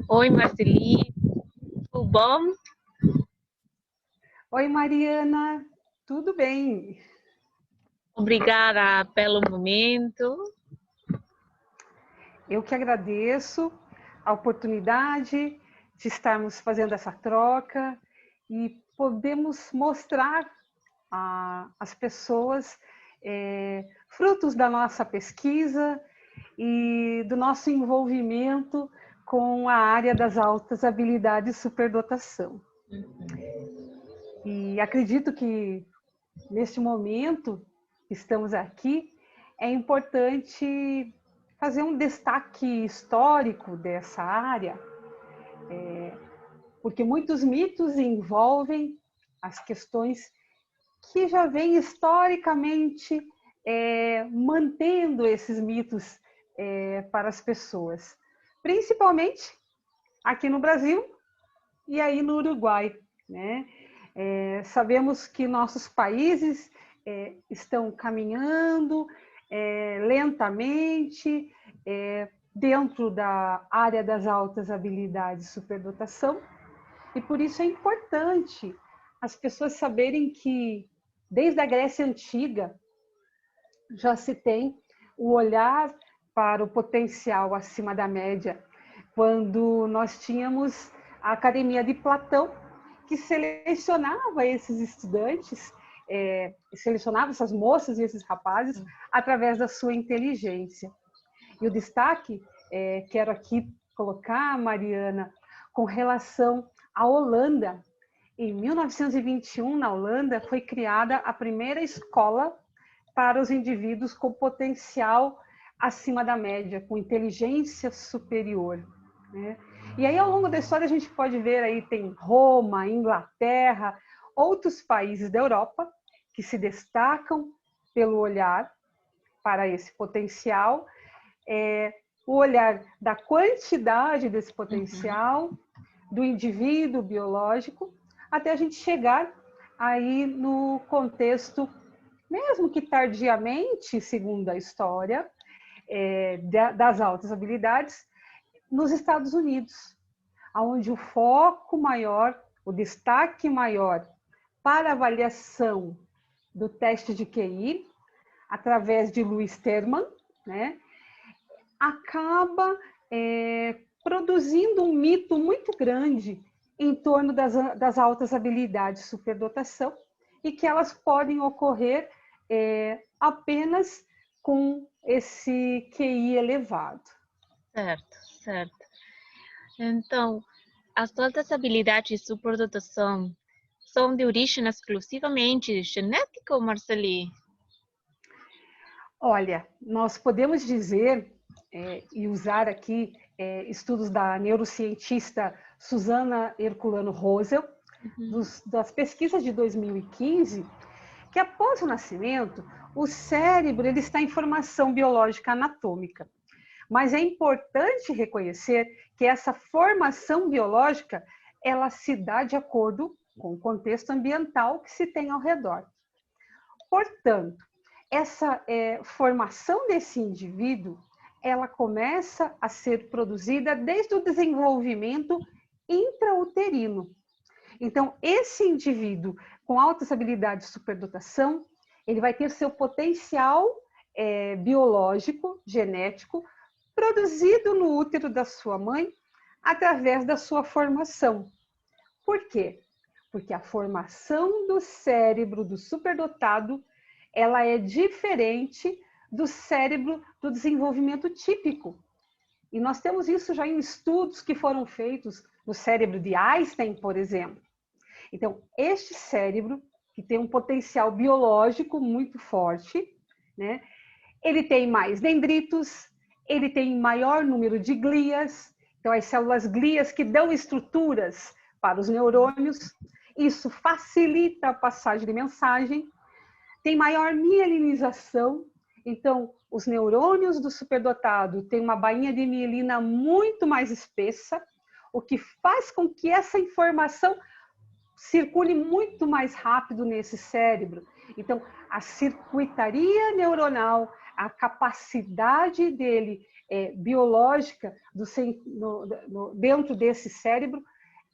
Oi, Marceli, tudo bom? Oi, Mariana, tudo bem? Obrigada pelo momento. Eu que agradeço a oportunidade de estarmos fazendo essa troca e podemos mostrar às pessoas frutos da nossa pesquisa e do nosso envolvimento com a área das altas habilidades e superdotação. E acredito que neste momento que estamos aqui, é importante fazer um destaque histórico dessa área, porque muitos mitos envolvem as questões que já vêm historicamente mantendo esses mitos para as pessoas, principalmente aqui no Brasil e aí no Uruguai, né? Sabemos que nossos países estão caminhando lentamente dentro da área das altas habilidades e superdotação, e por isso é importante as pessoas saberem que desde a Grécia Antiga já se tem o olhar para o potencial acima da média, quando nós tínhamos a Academia de Platão, que selecionava esses estudantes, selecionava essas moças e esses rapazes através da sua inteligência. E o destaque, quero aqui colocar, Mariana, com relação à Holanda. Em 1921, na Holanda, foi criada a primeira escola para os indivíduos com potencial acima da média, com inteligência superior, né? E aí, ao longo da história, a gente pode ver aí, tem Roma, Inglaterra, outros países da Europa que se destacam pelo olhar para esse potencial, o olhar da quantidade desse potencial, do indivíduo biológico, até a gente chegar aí no contexto, mesmo que tardiamente, segundo a história, das altas habilidades, nos Estados Unidos, onde o foco maior, o destaque maior para a avaliação do teste de QI, através de Lewis Terman, né, acaba produzindo um mito muito grande em torno das altas habilidades de superdotação e que elas podem ocorrer apenas com esse QI elevado. Certo, certo. Então, as altas habilidades de superdotação são de origem exclusivamente genética, Marceli? Olha, nós podemos dizer, e usar aqui estudos da neurocientista Susana Herculano Rosel, das pesquisas de 2015, que após o nascimento, o cérebro ele está em formação biológica anatômica. Mas é importante reconhecer que essa formação biológica ela se dá de acordo com o contexto ambiental que se tem ao redor. Portanto, essa formação desse indivíduo, ela começa a ser produzida desde o desenvolvimento intrauterino. Então, esse indivíduo com altas habilidades de superdotação, ele vai ter seu potencial biológico, genético, produzido no útero da sua mãe através da sua formação. Por quê? Porque a formação do cérebro do superdotado ela é diferente do cérebro do desenvolvimento típico. E nós temos isso já em estudos que foram feitos no cérebro de Einstein, por exemplo. Então, este cérebro, que tem um potencial biológico muito forte, né? Ele tem mais dendritos, ele tem maior número de glias, então as células glias que dão estruturas para os neurônios, isso facilita a passagem de mensagem, tem maior mielinização, então os neurônios do superdotado têm uma bainha de mielina muito mais espessa, o que faz com que essa informação circule muito mais rápido nesse cérebro. Então, a circuitaria neuronal, a capacidade dele biológica dentro desse cérebro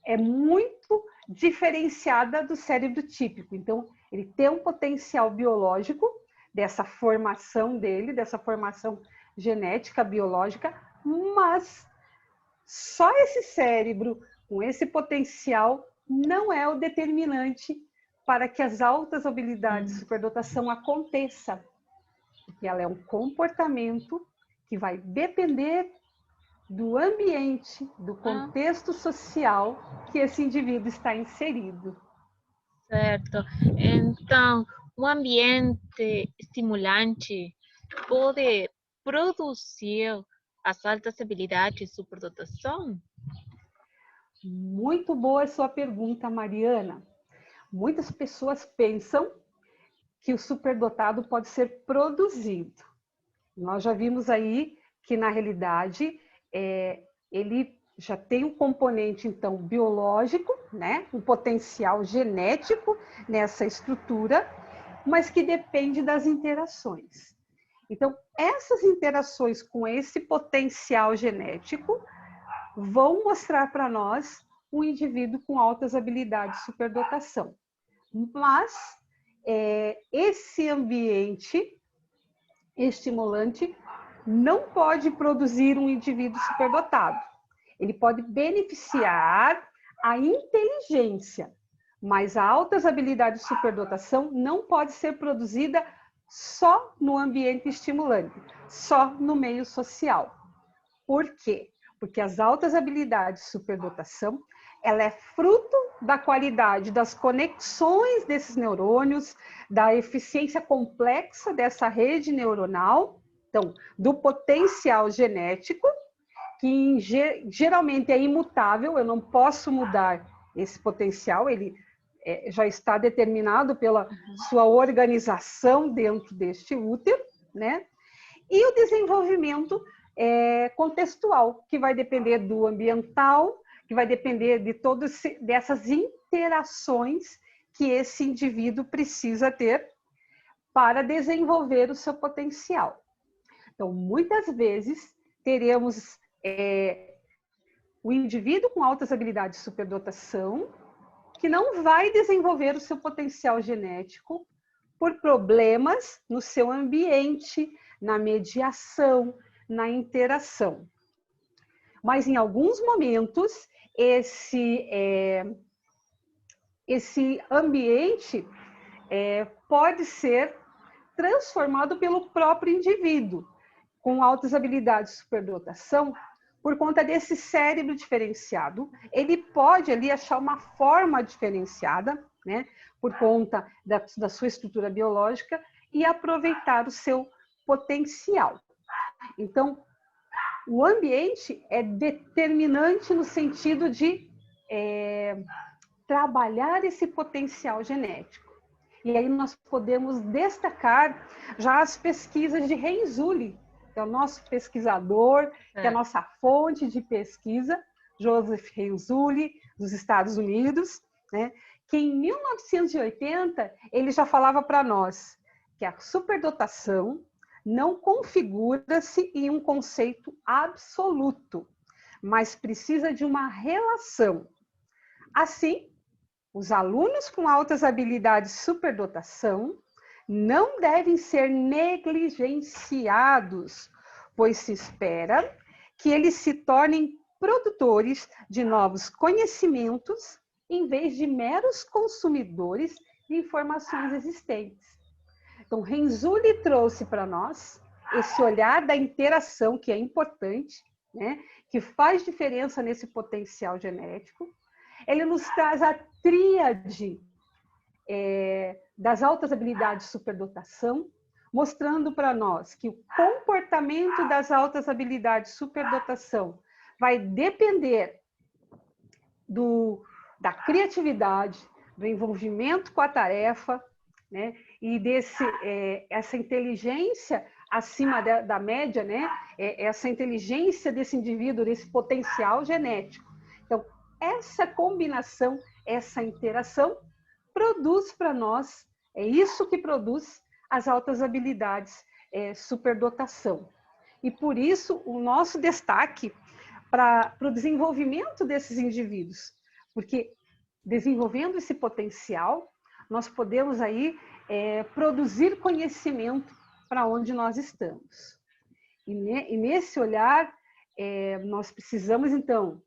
é muito diferenciada do cérebro típico. Então, ele tem um potencial biológico dessa formação dele, dessa formação genética biológica, mas só esse cérebro com esse potencial não é o determinante para que as altas habilidades de superdotação aconteça, porque ela é um comportamento que vai depender do ambiente, do contexto social que esse indivíduo está inserido. Certo. Então, um ambiente estimulante pode produzir as altas habilidades de superdotação? Muito boa a sua pergunta, Mariana. Muitas pessoas pensam que o superdotado pode ser produzido. Nós já vimos aí que, na realidade, ele já tem um componente, então, biológico, né? Um potencial genético nessa estrutura, mas que depende das interações. Então, essas interações com esse potencial genético vão mostrar para nós um indivíduo com altas habilidades de superdotação. Mas esse ambiente estimulante não pode produzir um indivíduo superdotado. Ele pode beneficiar a inteligência, mas a altas habilidades de superdotação não pode ser produzida só no ambiente estimulante, só no meio social. Por quê? Porque as altas habilidades de superdotação, ela é fruto da qualidade das conexões desses neurônios, da eficiência complexa dessa rede neuronal, então, do potencial genético, que geralmente é imutável, eu não posso mudar esse potencial, ele já está determinado pela sua organização dentro deste útero, né? E o desenvolvimento contextual, que vai depender do ambiental, que vai depender de todas dessas interações que esse indivíduo precisa ter para desenvolver o seu potencial. Então, muitas vezes, teremos o indivíduo com altas habilidades de superdotação que não vai desenvolver o seu potencial genético por problemas no seu ambiente, na mediação, na interação. Mas, em alguns momentos, esse ambiente pode ser transformado pelo próprio indivíduo com altas habilidades de superdotação, por conta desse cérebro diferenciado. Ele pode ali achar uma forma diferenciada, né, por conta da sua estrutura biológica, e aproveitar o seu potencial. Então, o ambiente é determinante no sentido de trabalhar esse potencial genético. E aí nós podemos destacar já as pesquisas de Renzulli, que é o nosso pesquisador, que é a nossa fonte de pesquisa, Joseph Renzulli, dos Estados Unidos, né? Que em 1980 ele já falava para nós que a superdotação não configura-se em um conceito absoluto, mas precisa de uma relação. Assim, os alunos com altas habilidades de superdotação não devem ser negligenciados, pois se espera que eles se tornem produtores de novos conhecimentos em vez de meros consumidores de informações existentes. Então, Renzulli trouxe para nós esse olhar da interação, que é importante, né? Que faz diferença nesse potencial genético. Ele nos traz a tríade das altas habilidades de superdotação, mostrando para nós que o comportamento das altas habilidades de superdotação vai depender da criatividade, do envolvimento com a tarefa, né? E essa inteligência acima da média, né? Essa inteligência desse indivíduo, desse potencial genético. Então, essa combinação, essa interação, produz para nós, é isso que produz as altas habilidades superdotação. E por isso o nosso destaque para o desenvolvimento desses indivíduos, porque desenvolvendo esse potencial, nós podemos aí produzir conhecimento para onde nós estamos. E nesse olhar, nós precisamos, então,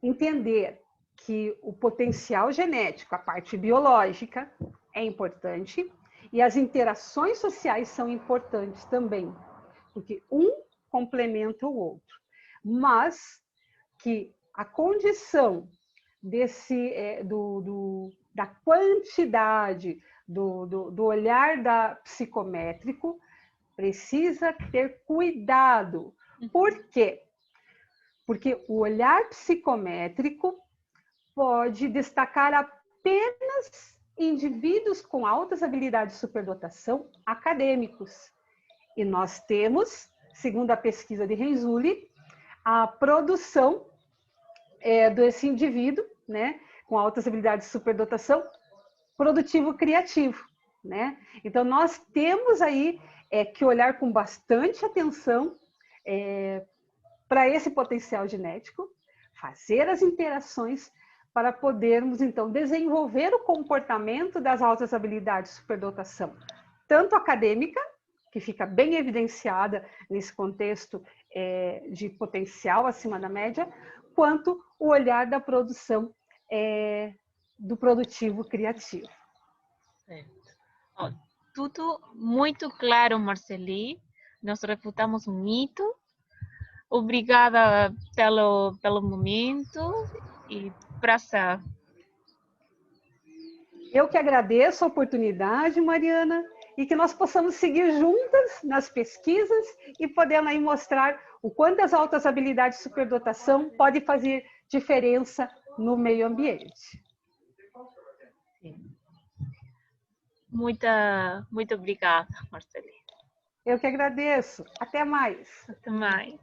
entender que o potencial genético, a parte biológica, é importante e as interações sociais são importantes também, porque um complementa o outro. Mas que a condição da quantidade, do olhar psicométrico, precisa ter cuidado. Por quê? Porque o olhar psicométrico pode destacar apenas indivíduos com altas habilidades de superdotação acadêmicos. E nós temos, segundo a pesquisa de Renzulli, a produção desse indivíduo, né, com altas habilidades de superdotação, produtivo criativo, né? Então, nós temos aí que olhar com bastante atenção para esse potencial genético, fazer as interações para podermos, então, desenvolver o comportamento das altas habilidades de superdotação, tanto acadêmica, que fica bem evidenciada nesse contexto de potencial acima da média, quanto o olhar da produção do produtivo criativo. Certo. Tudo muito claro, Marceli. Nós refutamos um mito. Obrigada pelo momento e prazer. Eu que agradeço a oportunidade, Mariana, e que nós possamos seguir juntas nas pesquisas e podendo aí mostrar o quanto as altas habilidades de superdotação podem fazer diferença no meio ambiente. Muito obrigada, Marceli. Eu que agradeço. Até mais. Até mais.